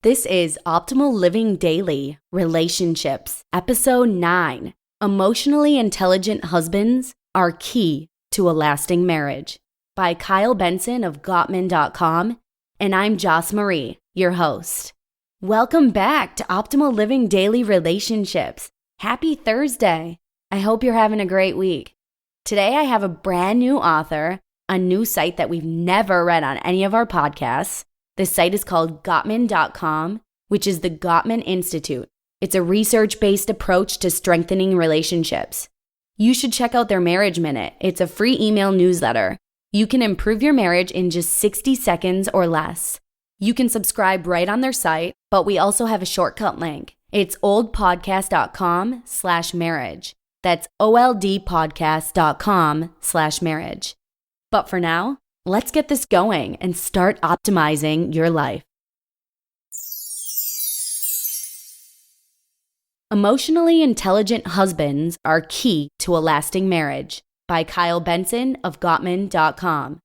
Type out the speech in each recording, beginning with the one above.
This is Optimal Living Daily, Relationships, Episode 9. Emotionally Intelligent Husbands Are Key to a Lasting Marriage by Kyle Benson of Gottman.com, and I'm Joss Marie, your host. Welcome back to Optimal Living Daily Relationships. Happy Thursday. I hope you're having a great week. Today I have a brand new author, a new site that we've never read on any of our podcasts. This site is called Gottman.com, which is the Gottman Institute. It's a research-based approach to strengthening relationships. You should check out their Marriage Minute. It's a free email newsletter. You can improve your marriage in just 60 seconds or less. You can subscribe right on their site, but we also have a shortcut link. It's oldpodcast.com/marriage. That's oldpodcast.com/marriage. But for now, let's get this going and start optimizing your life. Emotionally Intelligent Husbands Are Key to a Lasting Marriage by Kyle Benson of Gottman.com.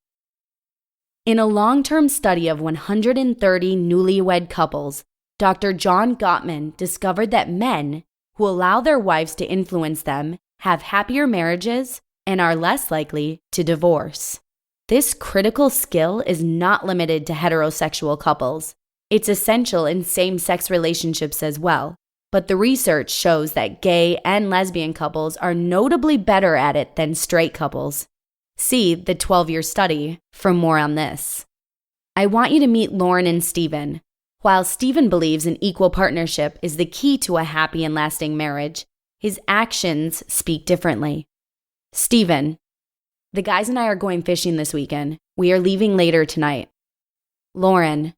In a long-term study of 130 newlywed couples, Dr. John Gottman discovered that men who allow their wives to influence them have happier marriages and are less likely to divorce. This critical skill is not limited to heterosexual couples. It's essential in same-sex relationships as well, but the research shows that gay and lesbian couples are notably better at it than straight couples. See the 12-year study for more on this. I want you to meet Lauren and Stephen. While Stephen believes an equal partnership is the key to a happy and lasting marriage, his actions speak differently. Stephen: the guys and I are going fishing this weekend. We are leaving later tonight. Lauren: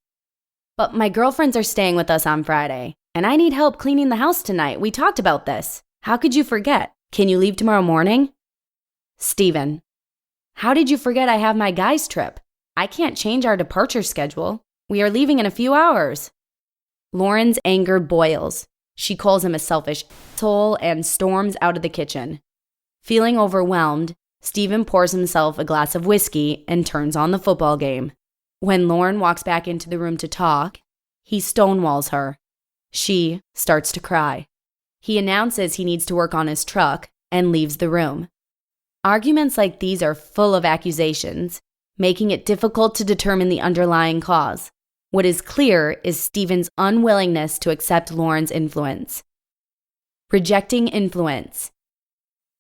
but my girlfriends are staying with us on Friday, and I need help cleaning the house tonight. We talked about this. How could you forget? Can you leave tomorrow morning? Stephen: how did you forget I have my guys' trip? I can't change our departure schedule. We are leaving in a few hours. Lauren's anger boils. She calls him a selfish asshole and storms out of the kitchen. Feeling overwhelmed, Stephen pours himself a glass of whiskey and turns on the football game. When Lauren walks back into the room to talk, he stonewalls her. She starts to cry. He announces he needs to work on his truck and leaves the room. Arguments like these are full of accusations, making it difficult to determine the underlying cause. What is clear is Stephen's unwillingness to accept Lauren's influence. Rejecting influence.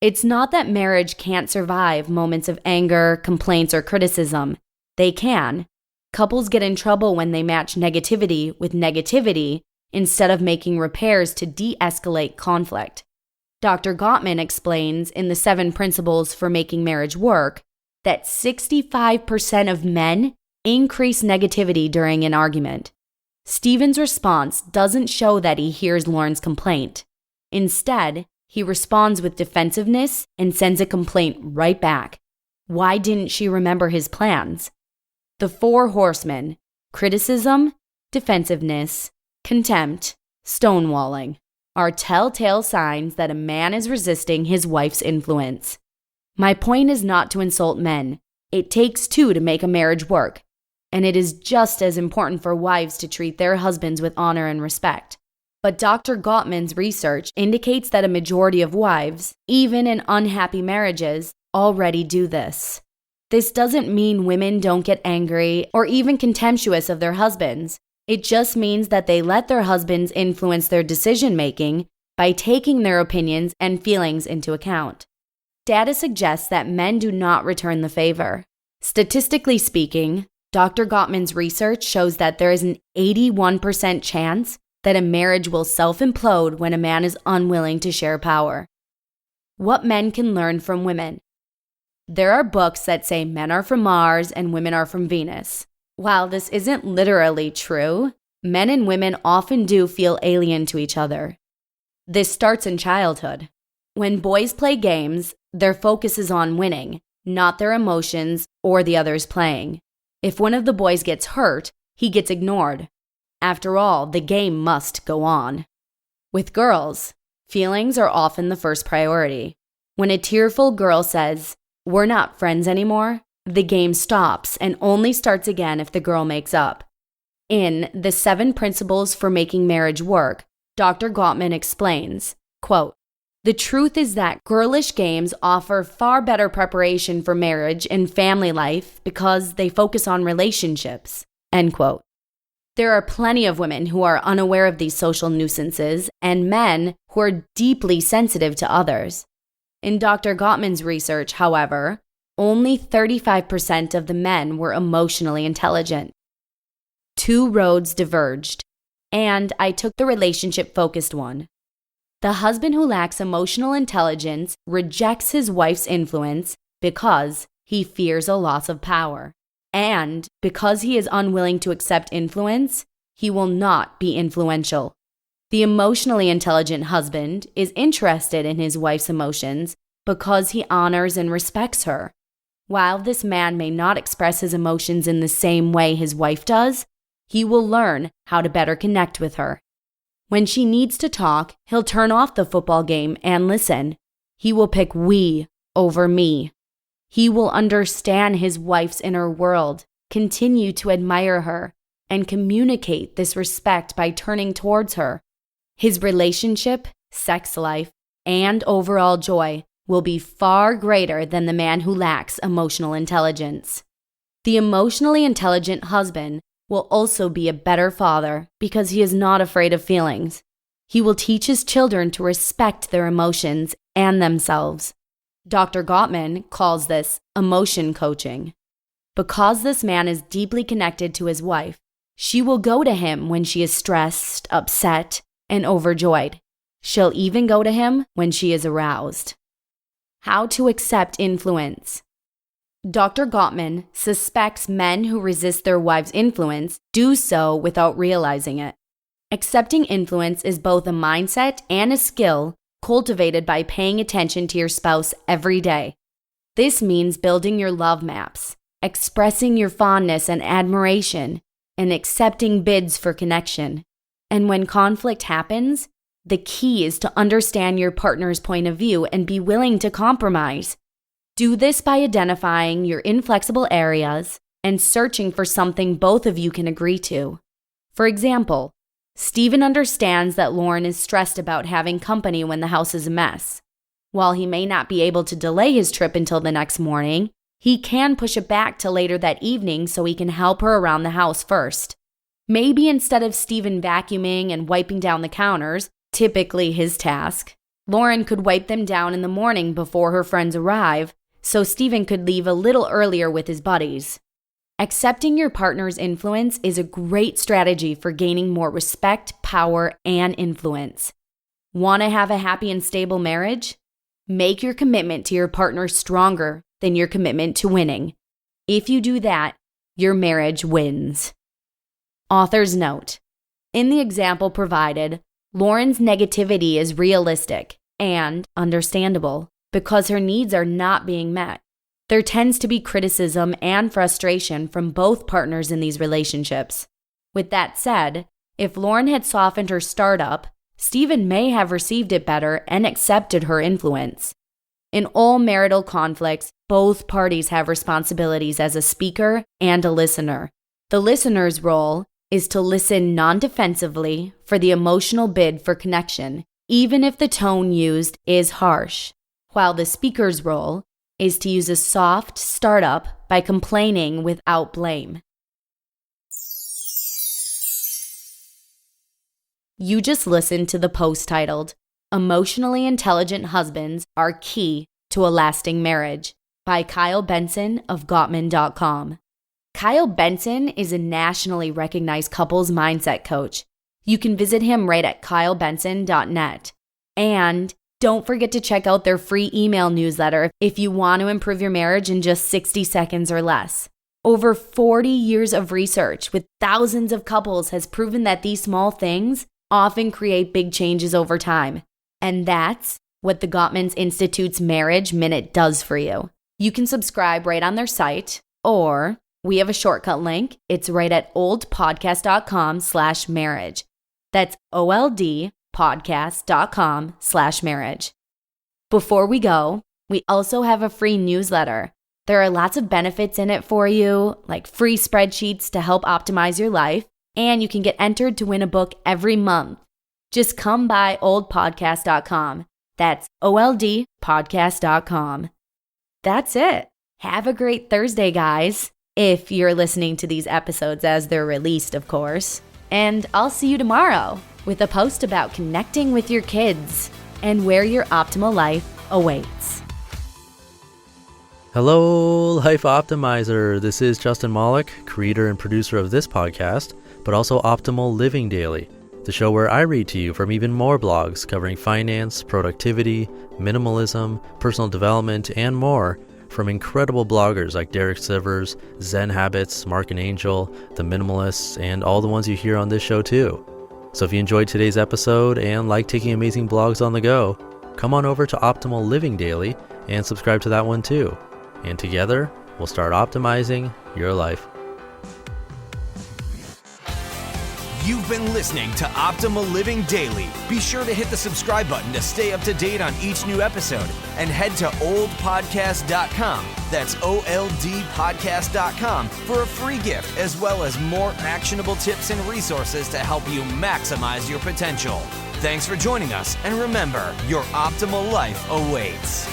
It's not that marriage can't survive moments of anger, complaints, or criticism. They can. Couples get in trouble when they match negativity with negativity instead of making repairs to de-escalate conflict. Dr. Gottman explains in the 7 Principles for Making Marriage Work that 65% of men increase negativity during an argument. Stephen's response doesn't show that he hears Lauren's complaint. Instead, he responds with defensiveness and sends a complaint right back. Why didn't she remember his plans? The 4 horsemen: criticism, defensiveness, contempt, stonewalling, are telltale signs that a man is resisting his wife's influence. My point is not to insult men. It takes 2 to make a marriage work, and it is just as important for wives to treat their husbands with honor and respect. But Dr. Gottman's research indicates that a majority of wives, even in unhappy marriages, already do this. This doesn't mean women don't get angry or even contemptuous of their husbands. It just means that they let their husbands influence their decision-making by taking their opinions and feelings into account. Data suggests that men do not return the favor. Statistically speaking, Dr. Gottman's research shows that there is an 81% chance that a marriage will self-implode when a man is unwilling to share power. What men can learn from women. There are books that say men are from Mars and women are from Venus. While this isn't literally true, men and women often do feel alien to each other. This starts in childhood. When boys play games, their focus is on winning, not their emotions or the others playing. If one of the boys gets hurt, he gets ignored. After all, the game must go on. With girls, feelings are often the first priority. When a tearful girl says, "We're not friends anymore," the game stops and only starts again if the girl makes up. In The 7 Principles for Making Marriage Work, Dr. Gottman explains, quote, "The truth is that girlish games offer far better preparation for marriage and family life because they focus on relationships," end quote. There are plenty of women who are unaware of these social nuisances and men who are deeply sensitive to others. In Dr. Gottman's research, however, only 35% of the men were emotionally intelligent. 2 roads diverged, and I took the relationship-focused one. The husband who lacks emotional intelligence rejects his wife's influence because he fears a loss of power. And because he is unwilling to accept influence, he will not be influential. The emotionally intelligent husband is interested in his wife's emotions because he honors and respects her. While this man may not express his emotions in the same way his wife does, he will learn how to better connect with her. When she needs to talk, he'll turn off the football game and listen. He will pick we over me. He will understand his wife's inner world, continue to admire her, and communicate this respect by turning towards her. His relationship, sex life, and overall joy will be far greater than the man who lacks emotional intelligence. The emotionally intelligent husband will also be a better father because he is not afraid of feelings. He will teach his children to respect their emotions and themselves. Dr. Gottman calls this emotion coaching. Because this man is deeply connected to his wife, she will go to him when she is stressed, upset, and overjoyed. She'll even go to him when she is aroused. How to accept influence. Dr. Gottman suspects men who resist their wives' influence do so without realizing it. Accepting influence is both a mindset and a skill cultivated by paying attention to your spouse every day. This means building your love maps, expressing your fondness and admiration, and accepting bids for connection. And when conflict happens, the key is to understand your partner's point of view and be willing to compromise. Do this by identifying your inflexible areas and searching for something both of you can agree to. For example, Stephen understands that Lauren is stressed about having company when the house is a mess. While he may not be able to delay his trip until the next morning, he can push it back to later that evening so he can help her around the house first. Maybe instead of Stephen vacuuming and wiping down the counters, typically his task, Lauren could wipe them down in the morning before her friends arrive, so Stephen could leave a little earlier with his buddies. Accepting your partner's influence is a great strategy for gaining more respect, power, and influence. Want to have a happy and stable marriage? Make your commitment to your partner stronger than your commitment to winning. If you do that, your marriage wins. Author's note: in the example provided, Lauren's negativity is realistic and understandable because her needs are not being met. There tends to be criticism and frustration from both partners in these relationships. With that said, if Lauren had softened her startup, Stephen may have received it better and accepted her influence. In all marital conflicts, both parties have responsibilities as a speaker and a listener. The listener's role is to listen non-defensively for the emotional bid for connection, even if the tone used is harsh, while the speaker's role is to use a soft startup by complaining without blame. You just listened to the post titled, "Emotionally Intelligent Husbands Are Key to a Lasting Marriage" by Kyle Benson of Gottman.com. Kyle Benson is a nationally recognized couples mindset coach. You can visit him right at kylebenson.net. And don't forget to check out their free email newsletter if you want to improve your marriage in just 60 seconds or less. Over 40 years of research with thousands of couples has proven that these small things often create big changes over time. And that's what the Gottman Institute's Marriage Minute does for you. You can subscribe right on their site, or we have a shortcut link. It's right at oldpodcast.com/marriage. That's oldpodcast.com/marriage. Before we go, we also have a free newsletter. There are lots of benefits in it for you, like free spreadsheets to help optimize your life, And you can get entered to win a book every month. Just come by oldpodcast.com. That's oldpodcast.com. That's it. Have a great Thursday, guys. If you're listening to these episodes as they're released, of course. And I'll see you tomorrow with a post about connecting with your kids and where your optimal life awaits. Hello, Life Optimizer. This is Justin Malik, creator and producer of this podcast, but also Optimal Living Daily, the show where I read to you from even more blogs covering finance, productivity, minimalism, personal development, and more from incredible bloggers like Derek Sivers, Zen Habits, Mark and Angel, The Minimalists, and all the ones you hear on this show too. So if you enjoyed today's episode and like taking amazing blogs on the go, come on over to Optimal Living Daily and subscribe to that one too. And together, we'll start optimizing your life. You've been listening to Optimal Living Daily. Be sure to hit the subscribe button to stay up to date on each new episode and head to oldpodcast.com. That's oldpodcast.com for a free gift as well as more actionable tips and resources to help you maximize your potential. Thanks for joining us, and remember, your optimal life awaits.